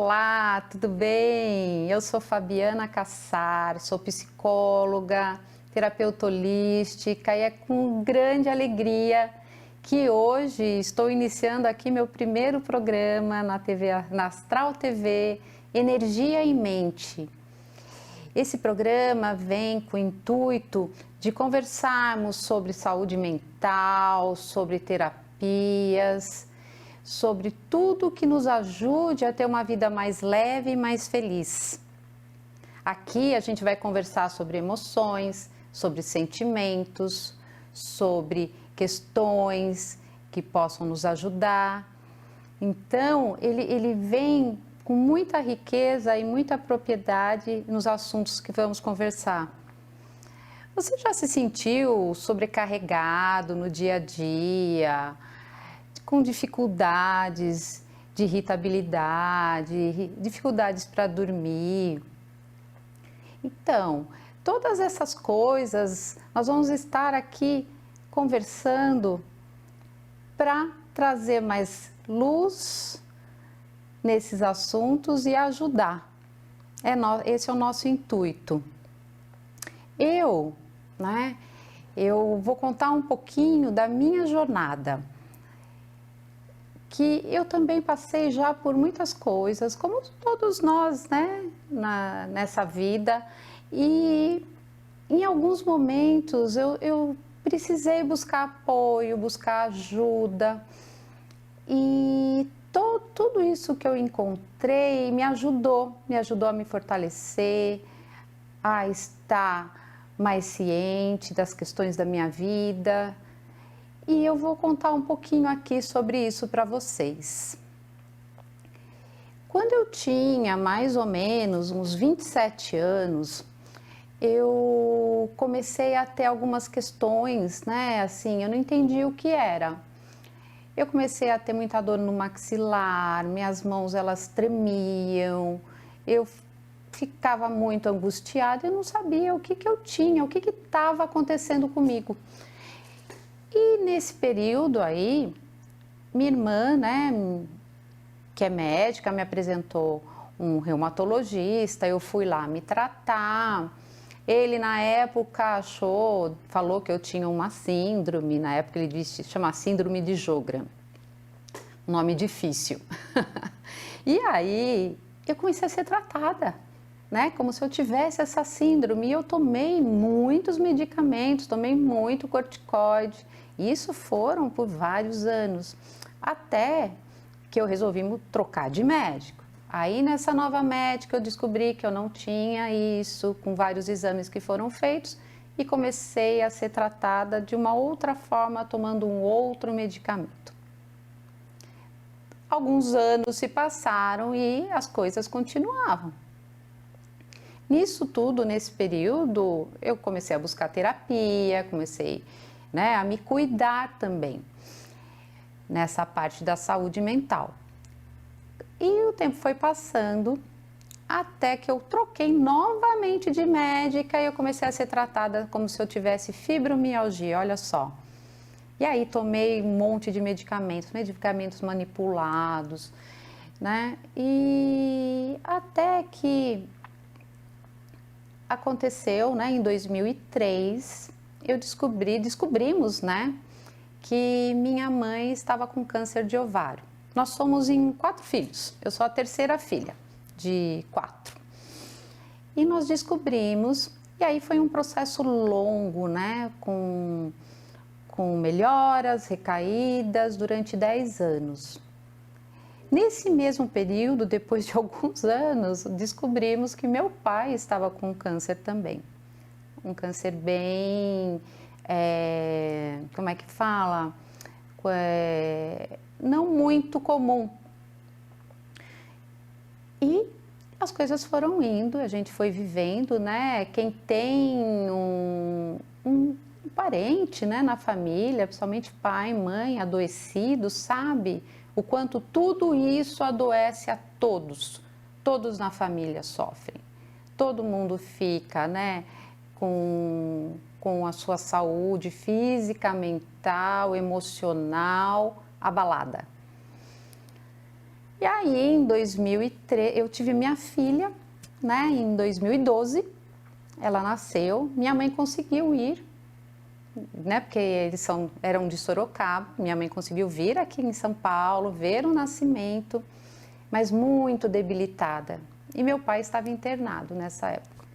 Olá, tudo bem? Eu sou Fabiana Cassar, sou psicóloga, terapeuta holística e é com grande alegria que hoje estou iniciando aqui meu primeiro programa na TV, na Astral TV, Energia em Mente. Esse programa vem com o intuito de conversarmos sobre saúde mental, sobre terapias, sobre tudo que nos ajude a ter uma vida mais leve e mais feliz. Aqui a gente vai conversar sobre emoções, sobre sentimentos, sobre questões que possam nos ajudar. Então, ele vem com muita riqueza e muita propriedade nos assuntos que vamos conversar. Você já se sentiu sobrecarregado no dia a dia, com dificuldades de irritabilidade, dificuldades para dormir? Então, todas essas coisas nós vamos estar aqui conversando para trazer mais luz nesses assuntos e ajudar. Esse é o nosso intuito. Eu vou contar um pouquinho da minha jornada, que eu também passei já por muitas coisas, como todos nós, né, nessa vida, e em alguns momentos eu precisei buscar apoio, buscar ajuda, e tudo isso que eu encontrei me ajudou a me fortalecer, a estar mais ciente das questões da minha vida. E eu vou contar um pouquinho aqui sobre isso para vocês. Quando eu tinha mais ou menos uns 27 anos, eu comecei a ter algumas questões, né? Assim, eu não entendi o que era. Eu comecei a ter muita dor no maxilar, minhas mãos elas tremiam, eu ficava muito angustiada, eu não sabia o que eu tinha, o que estava acontecendo comigo. E nesse período aí, minha irmã, né, que é médica, me apresentou um reumatologista, eu fui lá me tratar. Ele na época falou que eu tinha uma síndrome, na época ele disse, chama síndrome de Sjögren, um nome difícil. E aí eu comecei a ser tratada, né, como se eu tivesse essa síndrome, e eu tomei muitos medicamentos, tomei muito corticoide. Isso foram por vários anos, até que eu resolvi trocar de médico. Aí nessa nova médica eu descobri que eu não tinha isso, com vários exames que foram feitos, e comecei a ser tratada de uma outra forma, tomando um outro medicamento. Alguns anos se passaram e as coisas continuavam. Nisso tudo, nesse período, eu comecei a buscar terapia, comecei, né, a me cuidar também, nessa parte da saúde mental. E o tempo foi passando, até que eu troquei novamente de médica e eu comecei a ser tratada como se eu tivesse fibromialgia, olha só. E aí tomei um monte de medicamentos manipulados, né? E até que aconteceu, né, em 2003, descobrimos, né, que minha mãe estava com câncer de ovário. Nós somos em 4 filhos, eu sou a terceira filha de 4. E nós descobrimos, e aí foi um processo longo, né, com melhoras, recaídas, durante 10 anos. Nesse mesmo período, depois de alguns anos, descobrimos que meu pai estava com câncer também. Um câncer bem, como é que fala? Não muito comum. E as coisas foram indo, a gente foi vivendo, né? Quem tem um parente, né, na família, principalmente pai, mãe, adoecido, sabe o quanto tudo isso adoece a todos. Todos na família sofrem. Todo mundo fica, né, com a sua saúde física, mental, emocional abalada. E E aí, em 2003, eu tive minha filha, né? Em 2012, ela nasceu. Minha mãe conseguiu ir, né? Porque eram de Sorocaba. Minha mãe conseguiu vir aqui em São Paulo, ver o nascimento, mas muito debilitada. E meu pai estava internado nessa época.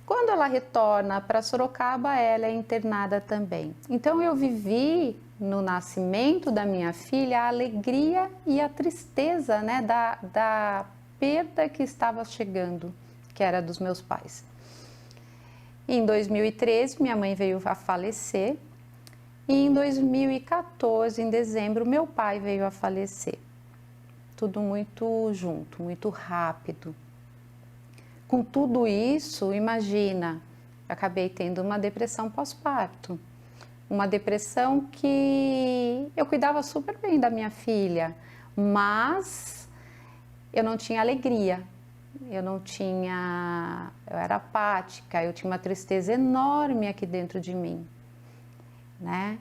Quando ela retorna para Sorocaba, ela é internada também. Então eu vivi no nascimento da minha filha a alegria e a tristeza, né, da perda que estava chegando, que era dos meus pais. Em 2013, minha mãe veio a falecer e em 2014, em dezembro, meu pai veio a falecer. Tudo muito junto, muito rápido. Com tudo isso, imagina, acabei tendo uma depressão pós-parto. Uma depressão que eu cuidava super bem da minha filha, mas eu não tinha alegria, eu era apática, eu tinha uma tristeza enorme aqui dentro de mim, né?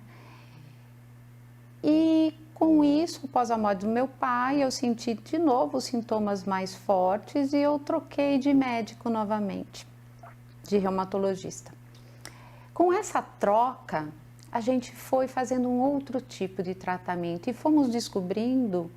E com isso, após a morte do meu pai, eu senti de novo os sintomas mais fortes e eu troquei de médico novamente, de reumatologista. Com essa troca, a gente foi fazendo um outro tipo de tratamento e fomos descobrindo,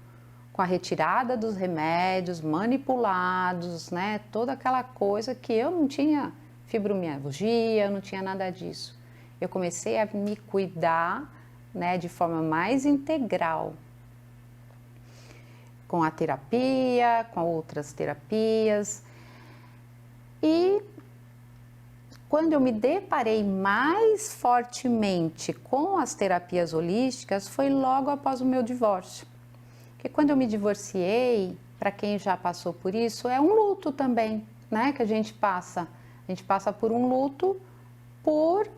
com a retirada dos remédios manipulados, né, toda aquela coisa que eu não tinha fibromialgia, eu não tinha nada disso. Eu comecei a me cuidar, né, de forma mais integral, com a terapia, com outras terapias. E quando eu me deparei mais fortemente com as terapias holísticas, foi logo após o meu divórcio. Porque quando eu me divorciei, para quem já passou por isso, é um luto também, né, que a gente passa. A gente passa por um luto porque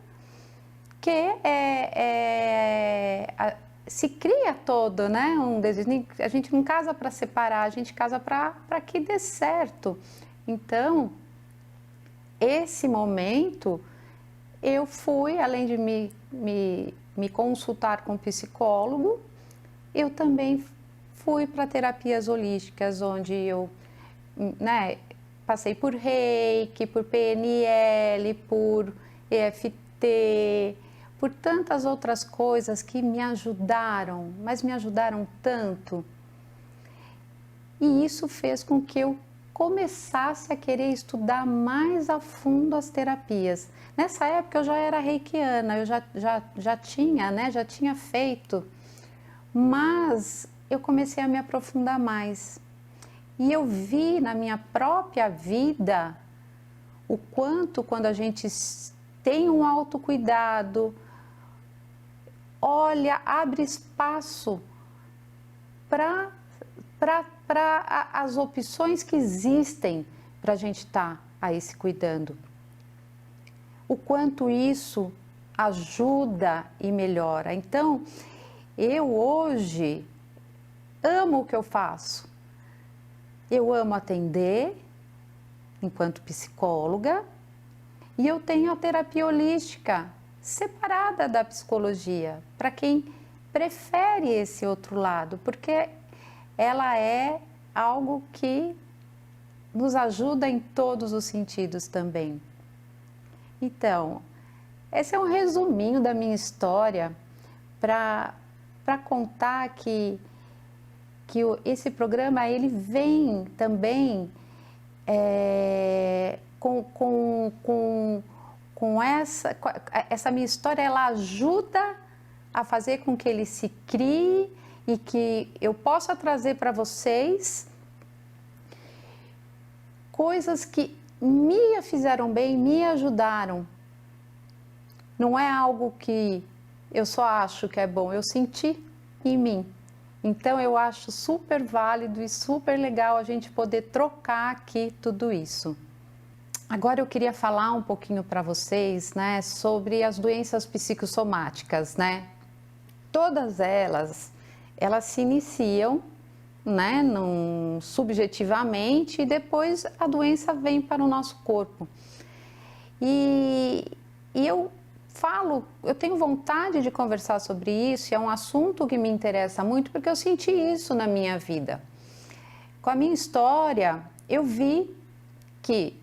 se cria todo, né, um desejo. A gente não casa para separar, a gente casa para que dê certo. Então, esse momento, eu fui, além de me consultar com um psicólogo, eu também fui para terapias holísticas, onde eu, né, passei por Reiki, por PNL, por EFT, por tantas outras coisas que me ajudaram, mas me ajudaram tanto. E isso fez com que eu começasse a querer estudar mais a fundo as terapias. Nessa época eu já era reikiana, eu já tinha, né, já tinha feito, mas eu comecei a me aprofundar mais. E eu vi na minha própria vida o quanto, quando a gente tem um autocuidado, olha, abre espaço para as opções que existem para a gente estar aí se cuidando. O quanto isso ajuda e melhora. Então, eu hoje amo o que eu faço. Eu amo atender enquanto psicóloga e eu tenho a terapia holística separada da psicologia, para quem prefere esse outro lado, porque ela é algo que nos ajuda em todos os sentidos também. Então, esse é um resuminho da minha história para contar que esse programa ele vem também com essa minha história, ela ajuda a fazer com que ele se crie e que eu possa trazer para vocês coisas que me fizeram bem, me ajudaram. Não é algo que eu só acho que é bom, eu senti em mim. Então eu acho super válido e super legal a gente poder trocar aqui tudo isso. Agora eu queria falar um pouquinho para vocês, né, sobre as doenças psicossomáticas, né? Todas elas se iniciam, né, subjetivamente e depois a doença vem para o nosso corpo. E eu eu tenho vontade de conversar sobre isso, e é um assunto que me interessa muito, porque eu senti isso na minha vida. Com a minha história, eu vi que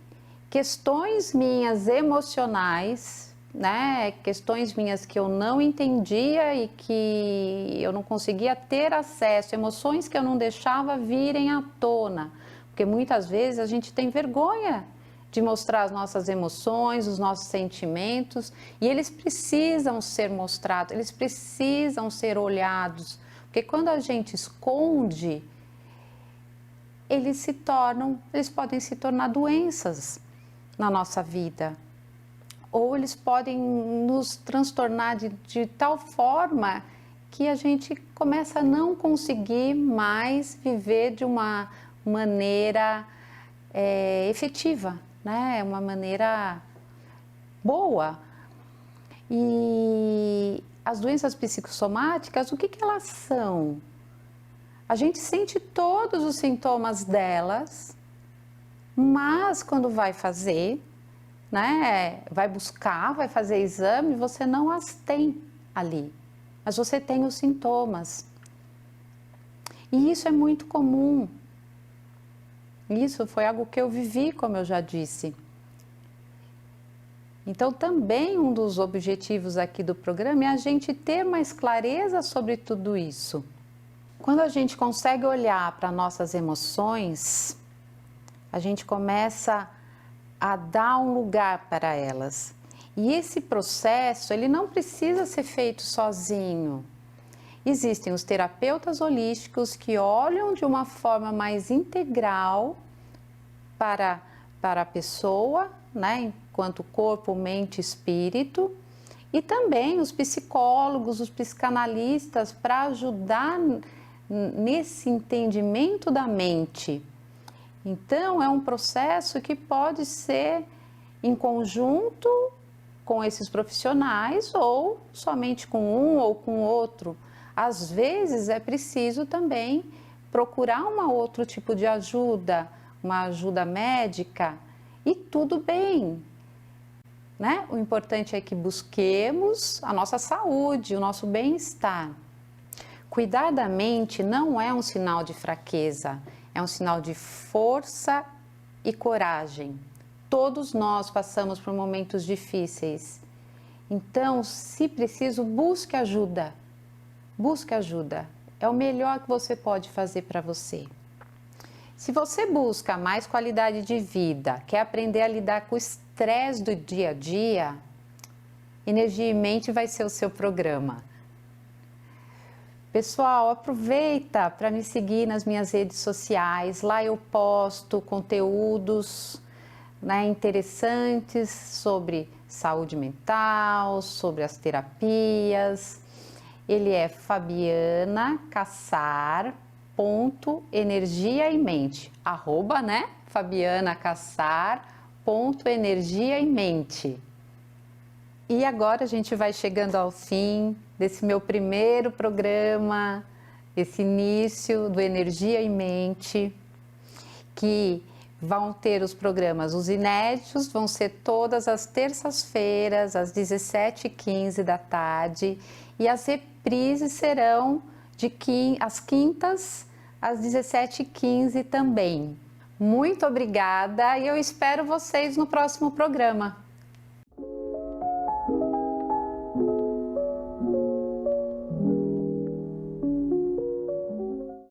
questões minhas emocionais, né, questões minhas que eu não entendia e que eu não conseguia ter acesso, emoções que eu não deixava virem à tona, porque muitas vezes a gente tem vergonha de mostrar as nossas emoções, os nossos sentimentos, e eles precisam ser mostrados, eles precisam ser olhados, porque quando a gente esconde, eles podem se tornar doenças na nossa vida, ou eles podem nos transtornar de tal forma que a gente começa a não conseguir mais viver de uma maneira efetiva, né? Uma maneira boa. E as doenças psicossomáticas, o que elas são? A gente sente todos os sintomas delas, mas quando vai fazer, né, vai buscar, vai fazer exame, você não as tem ali, mas você tem os sintomas. E isso é muito comum. Isso foi algo que eu vivi, como eu já disse. Então, também um dos objetivos aqui do programa é a gente ter mais clareza sobre tudo isso. Quando a gente consegue olhar para nossas emoções, a gente começa a dar um lugar para elas. E esse processo, ele não precisa ser feito sozinho. Existem os terapeutas holísticos que olham de uma forma mais integral para a pessoa, né, enquanto corpo, mente e espírito, e também os psicólogos, os psicanalistas, para ajudar nesse entendimento da mente. Então, é um processo que pode ser em conjunto com esses profissionais ou somente com um ou com outro. Às vezes é preciso também procurar um outro tipo de ajuda, uma ajuda médica, e tudo bem, né? O importante é que busquemos a nossa saúde, o nosso bem-estar. Cuidar da mente não é um sinal de fraqueza, é um sinal de força e coragem. Todos nós passamos por momentos difíceis. Então, se preciso, busque ajuda. Busque ajuda. É o melhor que você pode fazer para você. Se você busca mais qualidade de vida, quer aprender a lidar com o estresse do dia a dia, Energia e Mente vai ser o seu programa. Pessoal, aproveita para me seguir nas minhas redes sociais. Lá eu posto conteúdos, né, interessantes sobre saúde mental, sobre as terapias. Ele é fabianacassar.energiaemente, @, né? fabianacassar.energiaemente. E agora a gente vai chegando ao fim desse meu primeiro programa, esse início do Energia e Mente, que vão ter os programas, os inéditos vão ser todas as terças-feiras, às 17h15 da tarde, e as reprises serão às quintas, às 17h15 também. Muito obrigada e eu espero vocês no próximo programa.